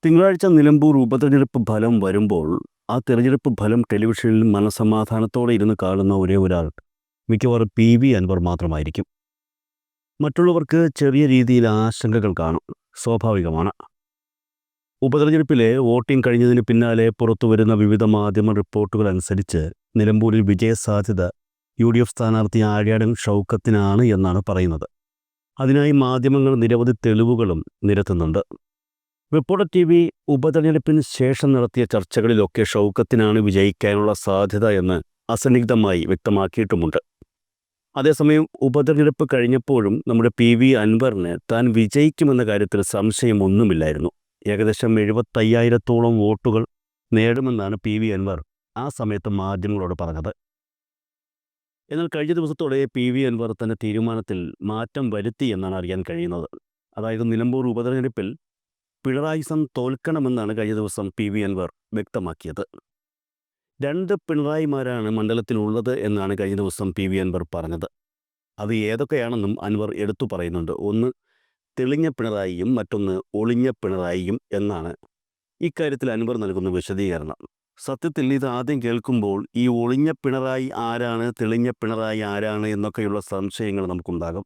തിങ്കളാഴ്ച നിലമ്പൂർ ഉപതെരഞ്ഞെടുപ്പ് ഫലം വരുമ്പോൾ ആ തെരഞ്ഞെടുപ്പ് ഫലം ടെലിവിഷനിൽ മനസമാധാനത്തോടെ ഇരുന്ന് കാണുന്ന ഒരേ ഒരാൾ മിക്കവാറും PV അൻവർ മാത്രമായിരിക്കും. മറ്റുള്ളവർക്ക് ചെറിയ രീതിയിൽ ആശങ്കകൾ കാണും, സ്വാഭാവികമാണ്. ഉപതെരഞ്ഞെടുപ്പിലെ വോട്ടിംഗ് കഴിഞ്ഞതിന് പിന്നാലെ പുറത്തുവരുന്ന വിവിധ മാധ്യമ റിപ്പോർട്ടുകൾ അനുസരിച്ച് നിലമ്പൂരിൽ വിജയസാധ്യത UDF സ്ഥാനാർത്ഥി ആര്യാടൻ ഷൗക്കത്തിനാണ് എന്നാണ് പറയുന്നത്. അതിനായി മാധ്യമങ്ങൾ നിരവധി തെളിവുകളും നിരത്തുന്നുണ്ട്. റിപ്പോർട്ടർ TV ഉപതെരഞ്ഞെടുപ്പിന് ശേഷം നടത്തിയ ചർച്ചകളിലൊക്കെ ഷൗക്കത്തിനാണ് വിജയിക്കാനുള്ള സാധ്യത എന്ന് അസന്നിഗ്ധമായി വ്യക്തമാക്കിയിട്ടുമുണ്ട്. അതേസമയം ഉപതെരഞ്ഞെടുപ്പ് കഴിഞ്ഞപ്പോഴും നമ്മുടെ PV അൻവറിന് താൻ വിജയിക്കുമെന്ന കാര്യത്തിൽ സംശയമൊന്നുമില്ലായിരുന്നു. ഏകദേശം 75,000-ഓളം വോട്ടുകൾ നേടുമെന്നാണ് PV അൻവർ ആ സമയത്ത് മാധ്യമങ്ങളോട് പറഞ്ഞത്. എന്നാൽ കഴിഞ്ഞ ദിവസത്തോടെ PV അൻവർ തന്റെ തീരുമാനത്തിൽ മാറ്റം വരുത്തി എന്നാണ് അറിയാൻ കഴിയുന്നത്. അതായത് നിലമ്പൂർ ഉപതെരഞ്ഞെടുപ്പിൽ പിണറായി തോൽക്കണമെന്നാണ് കഴിഞ്ഞ ദിവസം PV അൻവർ വ്യക്തമാക്കിയത്. 2 പിണറായിമാരാണ് മണ്ഡലത്തിലുള്ളത് എന്നാണ് കഴിഞ്ഞ ദിവസം PV അൻവർ പറഞ്ഞത്. അത് ഏതൊക്കെയാണെന്നും അൻവർ എടുത്തു പറയുന്നുണ്ട്. ഒന്ന് തെളിഞ്ഞ പിണറായിയും മറ്റൊന്ന് ഒളിഞ്ഞ പിണറായിയും എന്നാണ് ഇക്കാര്യത്തിൽ അൻവർ നൽകുന്ന വിശദീകരണം. സത്യത്തിൽ ഇത് ആദ്യം കേൾക്കുമ്പോൾ ഈ ഒളിഞ്ഞ പിണറായി ആരാണ്, തെളിഞ്ഞ പിണറായി ആരാണ് എന്നൊക്കെയുള്ള സംശയങ്ങൾ നമുക്കുണ്ടാകും.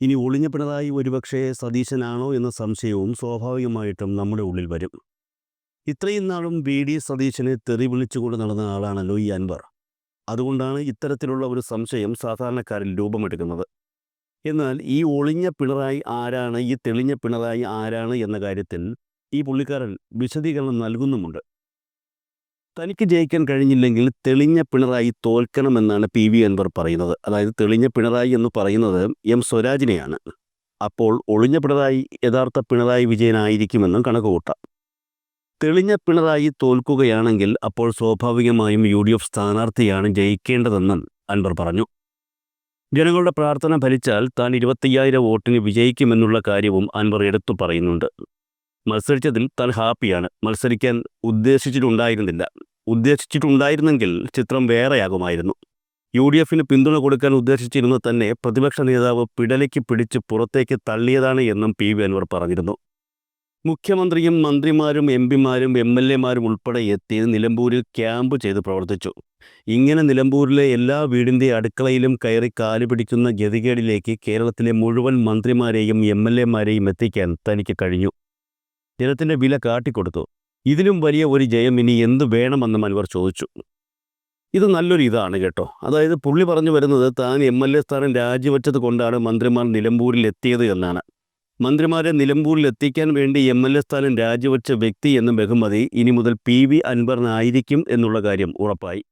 ഇനി ഒളിഞ്ഞ പിണറായി ഒരുപക്ഷെ സതീശനാണോ എന്ന സംശയവും സ്വാഭാവികമായിട്ടും നമ്മുടെ ഉള്ളിൽ വരും. ഇത്രയും നാളും VD സതീശനെ തെറി വിളിച്ചുകൊണ്ട് നടന്ന ആളാണല്ലോ ഈ അൻവർ. അതുകൊണ്ടാണ് ഇത്തരത്തിലുള്ള ഒരു സംശയം സാധാരണക്കാരിൽ രൂപമെടുക്കുന്നത്. എന്നാൽ ഈ ഒളിഞ്ഞ പിണറായി ആരാണ്, ഈ തെളിഞ്ഞ പിണറായി ആരാണ് എന്ന കാര്യത്തിൽ ഈ പുള്ളിക്കാരൻ വിശദീകരണം നൽകുന്നുമുണ്ട്. തനിക്ക് ജയിക്കാൻ കഴിഞ്ഞില്ലെങ്കിൽ തെളിഞ്ഞ പിണറായി തോൽക്കണമെന്നാണ് PV അൻവർ പറയുന്നത്. അതായത് തെളിഞ്ഞ പിണറായി എന്ന് പറയുന്നത് M സ്വരാജിനെയാണ്. അപ്പോൾ ഒളിഞ്ഞ പിണറായി യഥാർത്ഥ പിണറായി വിജയനായിരിക്കുമെന്നും കണക്കുകൂട്ടാം. തെളിഞ്ഞ പിണറായി തോൽക്കുകയാണെങ്കിൽ അപ്പോൾ സ്വാഭാവികമായും UDF സ്ഥാനാർത്ഥിയാണ് ജയിക്കേണ്ടതെന്നും അൻവർ പറഞ്ഞു. ജനങ്ങളുടെ പ്രാർത്ഥന ഫലിച്ചാൽ താൻ 25,000 വോട്ടിന് വിജയിക്കുമെന്നുള്ള കാര്യവും അൻവർ എടുത്തു പറയുന്നുണ്ട്. മത്സരിച്ചതിൽ താൻ ഹാപ്പിയാണ്. മത്സരിക്കാൻ ഉദ്ദേശിച്ചിട്ടുണ്ടായിരുന്നെങ്കിൽ ചിത്രം വേറെയാകുമായിരുന്നു. UDFന് പിന്തുണ കൊടുക്കാൻ ഉദ്ദേശിച്ചിരുന്ന തന്നെ പ്രതിപക്ഷ നേതാവ് പിടലയ്ക്ക് പിടിച്ച് പുറത്തേക്ക് തള്ളിയതാണ് എന്നും PV അൻവർ പറഞ്ഞിരുന്നു. മുഖ്യമന്ത്രിയും മന്ത്രിമാരും MPമാരും MLAമാരും ഉൾപ്പെടെ എത്തി നിലമ്പൂരിൽ ക്യാമ്പ് ചെയ്ത് പ്രവർത്തിച്ചു. ഇങ്ങനെ നിലമ്പൂരിലെ എല്ലാ വീടിൻ്റെ അടുക്കളയിലും കയറി കാലുപിടിക്കുന്ന ഗതികേടിലേക്ക് കേരളത്തിലെ മുഴുവൻ മന്ത്രിമാരെയും MLAമാരെയും എത്തിക്കാൻ തനിക്ക് കഴിഞ്ഞു. ജനത്തിൻ്റെ വില കാട്ടിക്കൊടുത്തു. ഇതിലും വലിയ ഒരു ജയം ഇനി എന്ത് വേണമെന്നും അൻവർ ചോദിച്ചു. ഇത് നല്ലൊരു ഇതാണ് കേട്ടോ. അതായത് പുള്ളി പറഞ്ഞു വരുന്നത് താൻ MLA സ്ഥാനം രാജിവെച്ചത് കൊണ്ടാണ് മന്ത്രിമാർ നിലമ്പൂരിൽ എത്തിയത് എന്നാണ്. മന്ത്രിമാരെ നിലമ്പൂരിൽ എത്തിക്കാൻ വേണ്ടി MLA സ്ഥാനം രാജിവെച്ച വ്യക്തി എന്ന ബഹുമതി ഇനി മുതൽ PV അൻവറിനായിരിക്കും എന്നുള്ള കാര്യം ഉറപ്പായി.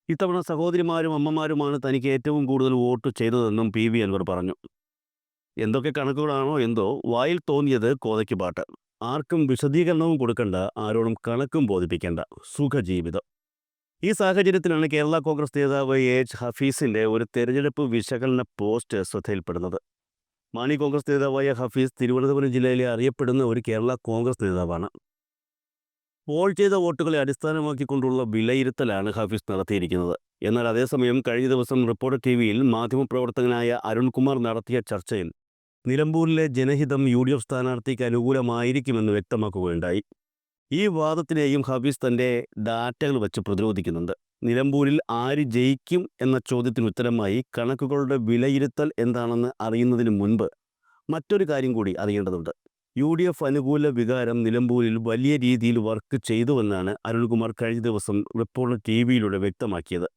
ഇത്തവണ സഹോദരിമാരും അമ്മമാരുമാണ് തനിക്ക് ഏറ്റവും കൂടുതൽ വോട്ട് ചെയ്തതെന്നും PV അൻവർ പറഞ്ഞു. എന്തൊക്കെ കണക്കുകളാണോ എന്തോ, വായിൽ തോന്നിയത് കോതയ്ക്ക് പാട്ട്. ആർക്കും വിശദീകരണവും കൊടുക്കണ്ട, ആരോടും കണക്കും ബോധിപ്പിക്കേണ്ട, സുഖജീവിതം. ഈ സാഹചര്യത്തിലാണ് കേരള കോൺഗ്രസ് നേതാവ് AH ഹഫീസിൻ്റെ ഒരു തെരഞ്ഞെടുപ്പ് വിശകലന പോസ്റ്റ് ശ്രദ്ധയിൽപ്പെടുന്നത്. മാണി കോൺഗ്രസ് നേതാവായ ഹഫീസ് തിരുവനന്തപുരം ജില്ലയിലെ അറിയപ്പെടുന്ന ഒരു കേരള കോൺഗ്രസ് നേതാവാണ്. പോൾ ചെയ്ത വോട്ടുകളെ അടിസ്ഥാനമാക്കിക്കൊണ്ടുള്ള വിലയിരുത്തലാണ് ഹഫീസ് നടത്തിയിരിക്കുന്നത്. എന്നാൽ അതേസമയം കഴിഞ്ഞ ദിവസം റിപ്പോർട്ടർ TVയിൽ മാധ്യമപ്രവർത്തകനായ അരുൺകുമാർ നടത്തിയ ചർച്ചയിൽ നിലമ്പൂരിലെ ജനഹിതം UDF സ്ഥാനാർത്ഥിക്ക് അനുകൂലമായിരിക്കുമെന്ന് വ്യക്തമാക്കുകയുണ്ടായി. ഈ വാദത്തിനെയും ഹഫീസ് തൻ്റെ ഡാറ്റകൾ വെച്ച് പ്രതിരോധിക്കുന്നുണ്ട്. നിലമ്പൂരിൽ ആര് ജയിക്കും എന്ന ചോദ്യത്തിന് ഉത്തരമായി കണക്കുകളുടെ വിലയിരുത്തൽ എന്താണെന്ന് അറിയുന്നതിന് മുൻപ് മറ്റൊരു കാര്യം കൂടി അറിയേണ്ടതുണ്ട്. UDF അനുകൂല വികാരം നിലമ്പൂരിൽ വലിയ രീതിയിൽ വർക്ക് ചെയ്തുവെന്നാണ് അരുൺകുമാർ കഴിഞ്ഞ ദിവസം റിപ്പോർട്ടർ TVയിലൂടെ വ്യക്തമാക്കിയത്.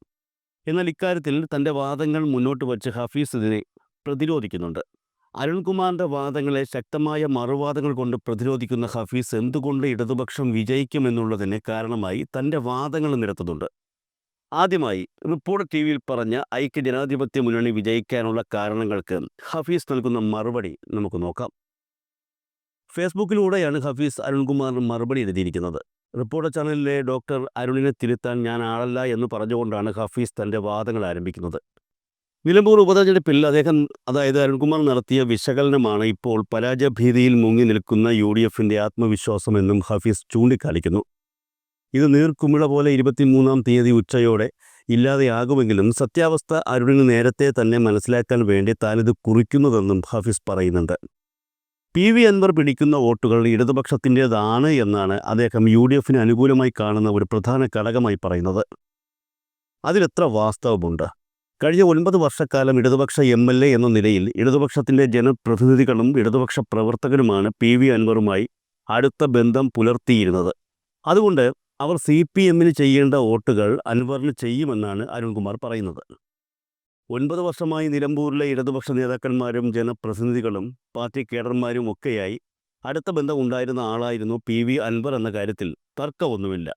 എന്നാൽ ഇക്കാര്യത്തിൽ തൻ്റെ വാദങ്ങൾ മുന്നോട്ട് വച്ച് ഹഫീസ് ഇതിനെ പ്രതിരോധിക്കുന്നുണ്ട്. അരുൺകുമാറിൻ്റെ വാദങ്ങളെ ശക്തമായ മറുവാദങ്ങൾ കൊണ്ട് പ്രതിരോധിക്കുന്ന ഹഫീസ് എന്തുകൊണ്ട് ഇടതുപക്ഷം വിജയിക്കുമെന്നുള്ളതിന് കാരണമായി തൻ്റെ വാദങ്ങൾ നിരത്തുന്നുണ്ട്. ആദ്യമായി റിപ്പോർട്ടർ TVയിൽ പറഞ്ഞ ഐക്യജനാധിപത്യ മുന്നണി വിജയിക്കാനുള്ള കാരണങ്ങൾക്ക് ഹഫീസ് നൽകുന്ന മറുപടി നമുക്ക് നോക്കാം. ഫേസ്ബുക്കിലൂടെയാണ് ഹഫീസ് അരുൺകുമാറിന് മറുപടി എഴുതിയിരിക്കുന്നത്. റിപ്പോർട്ടർ ചാനലിലെ ഡോക്ടർ അരുണിനെ തിരുത്താൻ ഞാൻ ആളല്ല എന്ന് പറഞ്ഞുകൊണ്ടാണ് ഹഫീസ് തൻ്റെ വാദങ്ങൾ ആരംഭിക്കുന്നത്. നിലമ്പൂർ ഉപതെരഞ്ഞെടുപ്പിൽ അതായത് അരുൺകുമാർ നടത്തിയ വിശകലനമാണ് ഇപ്പോൾ പരാജയഭീതിയിൽ മുങ്ങി നിൽക്കുന്ന UDFൻ്റെ ആത്മവിശ്വാസമെന്നും ഹഫീസ് ചൂണ്ടിക്കാണിക്കുന്നു. ഇത് നീർക്കുമിള പോലെ 23-ാം തീയതി ഉച്ചയോടെ ഇല്ലാതെയാകുമെങ്കിലും സത്യാവസ്ഥ അരുണിന് നേരത്തെ തന്നെ മനസ്സിലാക്കാൻ വേണ്ടി താനിത് കുറിക്കുന്നതെന്നും ഹഫീസ് പറയുന്നുണ്ട്. PV അൻവർ പിടിക്കുന്ന വോട്ടുകൾ ഇടതുപക്ഷത്തിൻ്റേതാണ് എന്നാണ് അദ്ദേഹം UDFന് അനുകൂലമായി കാണുന്ന ഒരു പ്രധാന ഘടകമായി പറയുന്നത്. അതിലെത്ര വാസ്തവമുണ്ട്? കഴിഞ്ഞ 9 വർഷക്കാലം ഇടതുപക്ഷ MLA എന്ന നിലയിൽ ഇടതുപക്ഷത്തിൻ്റെ ജനപ്രതിനിധികളും ഇടതുപക്ഷ പ്രവർത്തകരുമാണ് PV അൻവറുമായി അടുത്ത ബന്ധം പുലർത്തിയിരുന്നത്. അതുകൊണ്ട് അവർ CPMന് ചെയ്യേണ്ട വോട്ടുകൾ അൻവറിന് ചെയ്യുമെന്നാണ് അരുൺകുമാർ പറയുന്നത്. 9 വർഷമായി നിലമ്പൂരിലെ ഇടതുപക്ഷ നേതാക്കന്മാരും ജനപ്രതിനിധികളും പാർട്ടി കേഡർമാരും ഒക്കെയായി അടുത്ത ബന്ധം ഉണ്ടായിരുന്ന ആളായിരുന്നു PV അൻവർ എന്ന കാര്യത്തിൽ തർക്കമൊന്നുമില്ല.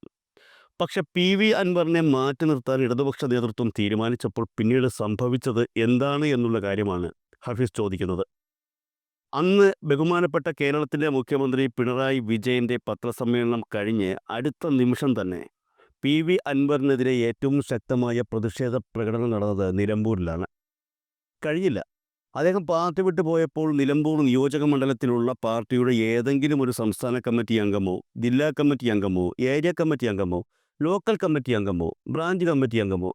പക്ഷെ PV അൻവറിനെ മാറ്റി നിർത്താൻ ഇടതുപക്ഷ നേതൃത്വം തീരുമാനിച്ചപ്പോൾ പിന്നീട് സംഭവിച്ചത് എന്താണ് എന്നുള്ള കാര്യമാണ് ഹഫീസ് ചോദിക്കുന്നത്. അന്ന് ബഹുമാനപ്പെട്ട കേരളത്തിലെ മുഖ്യമന്ത്രി പിണറായി വിജയൻ്റെ പത്രസമ്മേളനം കഴിഞ്ഞ് അടുത്ത നിമിഷം തന്നെ PV അൻവറിനെതിരെ ഏറ്റവും ശക്തമായ പ്രതിഷേധ പ്രകടനം നടന്നത് നിലമ്പൂരിലാണ്. കഴിഞ്ഞില്ല. അദ്ദേഹം പാർട്ടി വിട്ടു പോയപ്പോൾ നിലമ്പൂർ നിയോജക മണ്ഡലത്തിലുള്ള പാർട്ടിയുടെ ഏതെങ്കിലും ഒരു സംസ്ഥാന കമ്മിറ്റി അംഗമോ ജില്ലാ കമ്മിറ്റി അംഗമോ ഏരിയ കമ്മിറ്റി അംഗമോ ലോക്കൽ കമ്മിറ്റി അംഗമോ ബ്രാഞ്ച് കമ്മിറ്റി അംഗമോ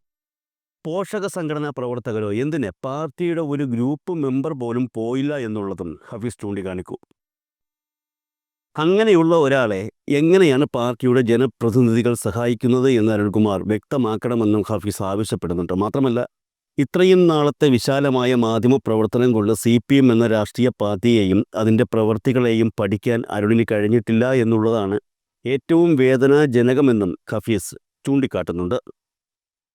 പോഷക സംഘടനാ പ്രവർത്തകരോ എന്തിന് പാർട്ടിയുടെ ഒരു ഗ്രൂപ്പ് മെമ്പർ പോലും പോയില്ല എന്നുള്ളതും ഹഫീസ് ചൂണ്ടിക്കാണിക്കൂ. അങ്ങനെയുള്ള ഒരാളെ എങ്ങനെയാണ് പാർട്ടിയുടെ ജനപ്രതിനിധികൾ സഹായിക്കുന്നത് എന്ന് അരുൺകുമാർ വ്യക്തമാക്കണമെന്നും ഹഫീസ് ആവശ്യപ്പെടുന്നുണ്ട്. മാത്രമല്ല, ഇത്രയും നാളത്തെ വിശാലമായ മാധ്യമ പ്രവർത്തനം കൊണ്ട് CPM എന്ന രാഷ്ട്രീയ പാർട്ടിയെയും അതിൻ്റെ പ്രവർത്തികളെയും പഠിക്കാൻ അരുണിന് കഴിഞ്ഞിട്ടില്ല എന്നുള്ളതാണ് ഏറ്റവും വേദനാജനകമെന്നും ഹഫീസ് ചൂണ്ടിക്കാട്ടുന്നുണ്ട്.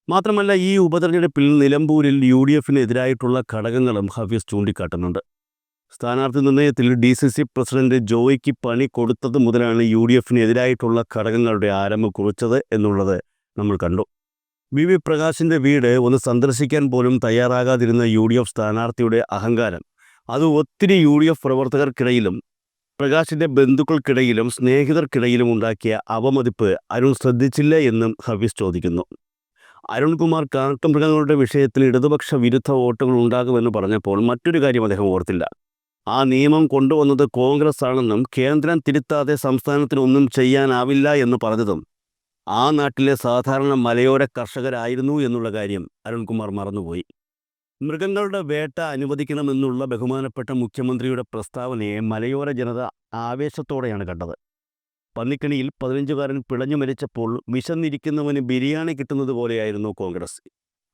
മാത്രമല്ല, ഈ ഉപതെരഞ്ഞെടുപ്പിൽ നിലമ്പൂരിൽ UDFന് എതിരായിട്ടുള്ള ഘടകങ്ങളും ഹഫീസ് ചൂണ്ടിക്കാട്ടുന്നുണ്ട്. സ്ഥാനാർത്ഥി നിർണയത്തിൽ DCC പ്രസിഡന്റ് ജോയിക്ക് പണി കൊടുത്തത് മുതലാണ് UDFന് എതിരായിട്ടുള്ള ഘടകങ്ങളുടെ ആരംഭം കുറിച്ചത് എന്നുള്ളത് നമ്മൾ കണ്ടു. VV പ്രകാശിൻ്റെ വീട് ഒന്ന് സന്ദർശിക്കാൻ പോലും തയ്യാറാകാതിരുന്ന UDF സ്ഥാനാർത്ഥിയുടെ അഹങ്കാരം അത് ഒത്തിരി UDF പ്രവർത്തകർക്കിടയിലും പ്രകാശിൻ്റെ ബന്ധുക്കൾക്കിടയിലും സ്നേഹിതർക്കിടയിലും ഉണ്ടാക്കിയ അവമതിപ്പ് അരുൺ ശ്രദ്ധിച്ചില്ല എന്നും ഹഫീസ് ചോദിക്കുന്നു. അരുൺകുമാർ കാട്ടുമൃഗങ്ങളുടെ വിഷയത്തിൽ ഇടതുപക്ഷ വിരുദ്ധ വോട്ടുകൾ ഉണ്ടാകുമെന്ന് പറഞ്ഞപ്പോൾ മറ്റൊരു കാര്യം അദ്ദേഹം ഓർത്തില്ല. ആ നിയമം കൊണ്ടുവന്നത് കോൺഗ്രസ് ആണെന്നും കേന്ദ്രം തിരുത്താതെ സംസ്ഥാനത്തിന് ഒന്നും ചെയ്യാനാവില്ല എന്ന് പറഞ്ഞതും ആ നാട്ടിലെ സാധാരണ മലയോര കർഷകരായിരുന്നു എന്നുള്ള കാര്യം അരുൺകുമാർ മറന്നുപോയി. മൃഗങ്ങളുടെ വേട്ട അനുവദിക്കണമെന്നുള്ള ബഹുമാനപ്പെട്ട മുഖ്യമന്ത്രിയുടെ പ്രസ്താവനയെ മലയോര ജനത ആവേശത്തോടെയാണ് കണ്ടത്. പന്നിക്കണിയിൽ 15കാരൻ പിളഞ്ഞു മരിച്ചപ്പോൾ വിശന്നിരിക്കുന്നവന് ബിരിയാണി കിട്ടുന്നത് പോലെയായിരുന്നു കോൺഗ്രസ്.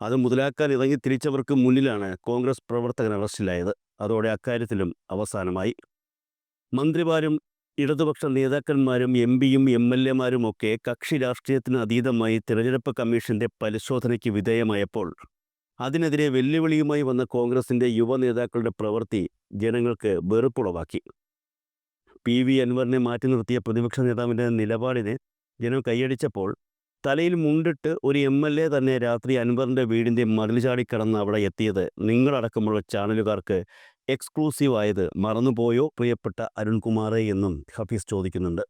അത് മുതലാക്കാൻ ഇറങ്ങി തിരിച്ചവർക്ക് മുന്നിലാണ് കോൺഗ്രസ് പ്രവർത്തകൻ അറസ്റ്റിലായത്. അതോടെ അക്കാര്യത്തിലും അവസാനമായി. മന്ത്രിമാരും ഇടതുപക്ഷ നേതാക്കന്മാരും MPയും MLAമാരും ഒക്കെ കക്ഷി രാഷ്ട്രീയത്തിന് അതീതമായി തിരഞ്ഞെടുപ്പ് കമ്മീഷന്റെ പരിശോധനയ്ക്ക് വിധേയമായപ്പോൾ അതിനെതിരെ വെല്ലുവിളിയുമായി വന്ന കോൺഗ്രസിൻ്റെ യുവ നേതാക്കളുടെ പ്രവൃത്തി ജനങ്ങൾക്ക് വെറുപ്പുളവാക്കി. PV അൻവറിനെ മാറ്റി നിർത്തിയ പ്രതിപക്ഷ നേതാവിൻ്റെ നിലപാടിനെ ജനം കൈയടിച്ചപ്പോൾ തലയിൽ മുണ്ടിട്ട് ഒരു MLA തന്നെ രാത്രി അൻവറിൻ്റെ വീടിൻ്റെ മതിൽ ചാടിക്കടന്ന് അവിടെ എത്തിയത് നിങ്ങളടക്കമുള്ള ചാനലുകാർക്ക് എക്സ്ക്ലൂസീവായത് മറന്നുപോയോ പ്രിയപ്പെട്ട അരുൺകുമാറെ എന്നും ഹഫീസ് ചോദിക്കുന്നുണ്ട്.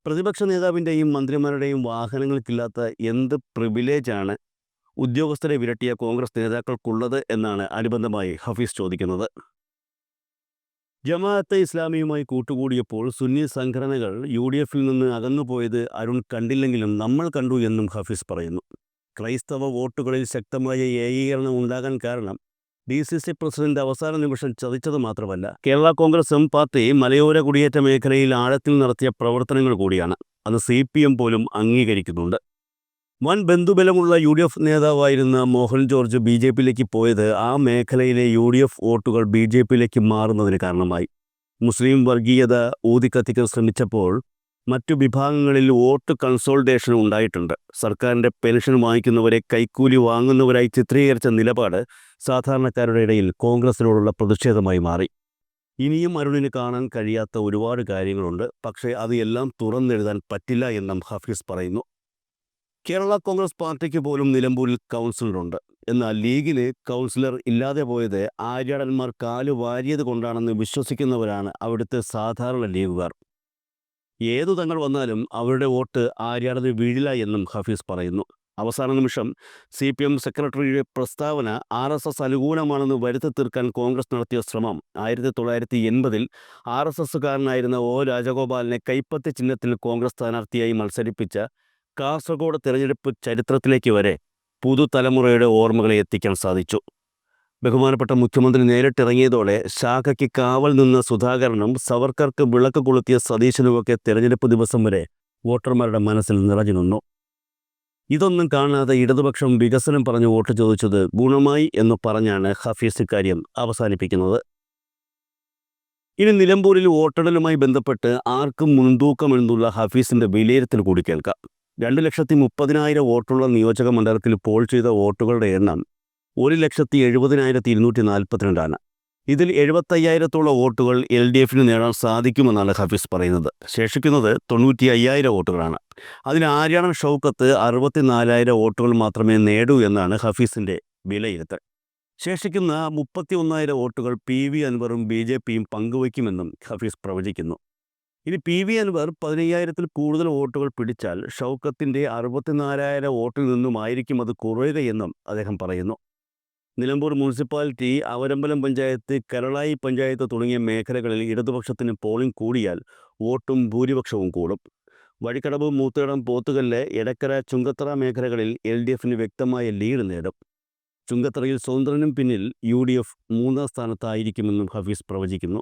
പ്രതിപക്ഷ നേതാവിൻ്റെയും മന്ത്രിമാരുടെയും വാഹനങ്ങൾക്കില്ലാത്ത എന്ത് പ്രിവിലേജാണ് ഉദ്യോഗസ്ഥരെ വിരട്ടിയ കോൺഗ്രസ് നേതാക്കൾക്കുള്ളത് എന്നാണ് അനുബന്ധമായി ഹഫീസ് ചോദിക്കുന്നത്. ജമാഅത്തെ ഇസ്ലാമിയുമായി കൂട്ടുകൂടിയപ്പോൾ സുന്നി സംഘടനകൾ UDFൽ നിന്ന് അകന്നുപോയത് അരുൺ കണ്ടില്ലെങ്കിലും നമ്മൾ കണ്ടു എന്നും ഹഫീസ് പറയുന്നു. ക്രൈസ്തവ വോട്ടുകളിൽ ശക്തമായ ഏകീകരണം ഉണ്ടാകാൻ കാരണം DCC പ്രസിഡന്റ് അവസാന നിമിഷം ചതിച്ചത് മാത്രമല്ല, കേരള കോൺഗ്രസും പാർട്ടി മലയോര കുടിയേറ്റ മേഖലയിൽ ആഴത്തിൽ നടത്തിയ പ്രവർത്തനങ്ങൾ കൂടിയാണ്. അത് CPM പോലും അംഗീകരിക്കുന്നുണ്ട്. വൻ ബന്ധുബലമുള്ള UDF നേതാവായിരുന്ന മോഹൻ ജോർജ് BJPയിലേക്ക് പോയത് ആ മേഖലയിലെ UDF വോട്ടുകൾ BJPയിലേക്ക് മാറുന്നതിന് കാരണമായി. മുസ്ലിം വർഗീയത ഊതിക്കത്തിക്കാൻ ശ്രമിച്ചപ്പോൾ മറ്റു വിഭാഗങ്ങളിൽ വോട്ട് കൺസോൾട്ടേഷൻ ഉണ്ടായിട്ടുണ്ട്. സർക്കാരിൻ്റെ പെൻഷൻ വാങ്ങിക്കുന്നവരെ കൈക്കൂലി വാങ്ങുന്നവരായി ചിത്രീകരിച്ച നിലപാട് സാധാരണക്കാരുടെ ഇടയിൽ കോൺഗ്രസിനോടുള്ള പ്രതിഷേധമായി മാറി. ഇനിയും അരുണിന് കാണാൻ കഴിയാത്ത ഒരുപാട് കാര്യങ്ങളുണ്ട്. പക്ഷേ അത് എല്ലാം തുറന്നെഴുതാൻ പറ്റില്ല എന്നും ഹഫീസ് പറയുന്നു. കേരള കോൺഗ്രസ് പാർട്ടിക്ക് പോലും നിലമ്പൂരിൽ കൗൺസിലറുണ്ട്. എന്നാൽ ലീഗിന് കൗൺസിലർ ഇല്ലാതെ പോയത് ആര്യാടന്മാർ കാലു വാരിയത് കൊണ്ടാണെന്ന് വിശ്വസിക്കുന്നവരാണ് അവിടുത്തെ സാധാരണ ലീഗുകാർ. ഏതു തങ്ങൾ വന്നാലും അവരുടെ വോട്ട് ആര്യാടന് വീഴില്ല എന്നും ഹഫീസ് പറയുന്നു. അവസാന നിമിഷം CPM സെക്രട്ടറിയുടെ പ്രസ്താവന RSS അനുകൂലമാണെന്ന് വരുത്തി തീർക്കാൻ കോൺഗ്രസ് നടത്തിയ ശ്രമം 1980-ൽ RSSകാരനായിരുന്ന O രാജഗോപാലിനെ കൈപ്പത്തി ചിഹ്നത്തിൽ കോൺഗ്രസ് സ്ഥാനാർത്ഥിയായി മത്സരിപ്പിച്ച കാസർഗോഡ് തിരഞ്ഞെടുപ്പ് ചരിത്രത്തിലേക്ക് വരെ പുതുതലമുറയുടെ ഓർമ്മകളെ എത്തിക്കാൻ സാധിച്ചു. ബഹുമാനപ്പെട്ട മുഖ്യമന്ത്രി നേരിട്ടിറങ്ങിയതോടെ ശാഖയ്ക്ക് കാവൽ നിന്ന സുധാകരനും സവർക്കർക്ക് വിളക്ക് കൊളുത്തിയ സതീശനുമൊക്കെ തെരഞ്ഞെടുപ്പ് ദിവസം വരെ വോട്ടർമാരുടെ മനസ്സിൽ നിറഞ്ഞു നിന്നു. ഇതൊന്നും കാണാതെ ഇടതുപക്ഷം വികസനം പറഞ്ഞ് വോട്ട് ചോദിച്ചത് ഗുണമായി എന്ന് പറഞ്ഞാണ് ഹഫീസ് ഇക്കാര്യം അവസാനിപ്പിക്കുന്നത്. ഇനി നിലമ്പൂരിൽ വോട്ടെണ്ണലുമായി ബന്ധപ്പെട്ട് ആർക്കും മുൻതൂക്കമെന്നുള്ള ഹഫീസിന്റെ വിലയിരുത്തൽ കൂടി കേൾക്കാം. 2,30,000 വോട്ടുള്ള നിയോജക മണ്ഡലത്തിൽ പോൾ ചെയ്ത വോട്ടുകളുടെ എണ്ണം 1,70,242 ഇതിൽ 75,000 വോട്ടുകൾ LDF നേടാൻ സാധിക്കുമെന്നാണ് ഹഫീസ് പറയുന്നത്. ശേഷിക്കുന്നത് 95,000 വോട്ടുകളാണ്. അതിൽ ആര്യാടൻ ഷൗക്കത്ത് 64,000 വോട്ടുകൾ മാത്രമേ നേടൂ എന്നാണ് ഹഫീസിന്റെ വിലയിരുത്തൽ. ശേഷിക്കുന്ന 31,000 വോട്ടുകൾ PV അൻവറും BJPയും പങ്കുവയ്ക്കുമെന്നും ഹഫീസ് പ്രവചിക്കുന്നു. ഇനി PV അൻവർ 15,000-ൽ കൂടുതൽ വോട്ടുകൾ പിടിച്ചാൽ ഷൗക്കത്തിൻ്റെ 64,000 വോട്ടിൽ നിന്നുമായിരിക്കും അത് കുറയുകയെന്നും അദ്ദേഹം പറയുന്നു. നിലമ്പൂർ മുനിസിപ്പാലിറ്റി, അവരമ്പലം പഞ്ചായത്ത്, കരളായി പഞ്ചായത്ത് തുടങ്ങിയ മേഖലകളിൽ ഇടതുപക്ഷത്തിന് പോളിംഗ് കൂടിയാൽ വോട്ടും ഭൂരിപക്ഷവും കൂടും. വഴിക്കടവ്, മൂത്തേടം, പോത്തുകല്ല്, എടക്കര, ചുങ്കത്തറ മേഖലകളിൽ LDF വ്യക്തമായ ലീഡ് നേടും. ചുങ്കത്തറയിൽ സ്വതന്ത്രനും പിന്നിൽ UDF 3-ാം സ്ഥാനത്തായിരിക്കുമെന്നും ഹഫീസ് പ്രവചിക്കുന്നു.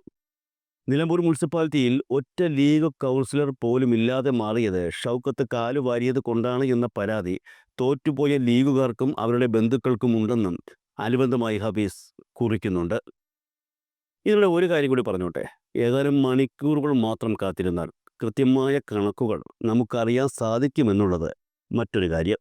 നിലമ്പൂർ മുനിസിപ്പാലിറ്റിയിൽ ഒറ്റ ലീഗ് കൗൺസിലർ പോലും ഇല്ലാതെ മാറിയത് ഷൗക്കത്ത് കാലുവാരിയത് കൊണ്ടാണ് എന്ന പരാതി തോറ്റുപോയ ലീഗുകാർക്കും അവരുടെ ബന്ധുക്കൾക്കും ഉണ്ടെന്നും അനുബന്ധമായി ഹഫീസ് കുറിക്കുന്നുണ്ട്. ഇതിലൂടെ ഒരു കാര്യം കൂടി പറഞ്ഞോട്ടെ. ഏതാനും മണിക്കൂറുകൾ മാത്രം കാത്തിരുന്നാൽ കൃത്യമായ കണക്കുകൾ നമുക്കറിയാൻ സാധിക്കുമെന്നുള്ളത് മറ്റൊരു കാര്യം.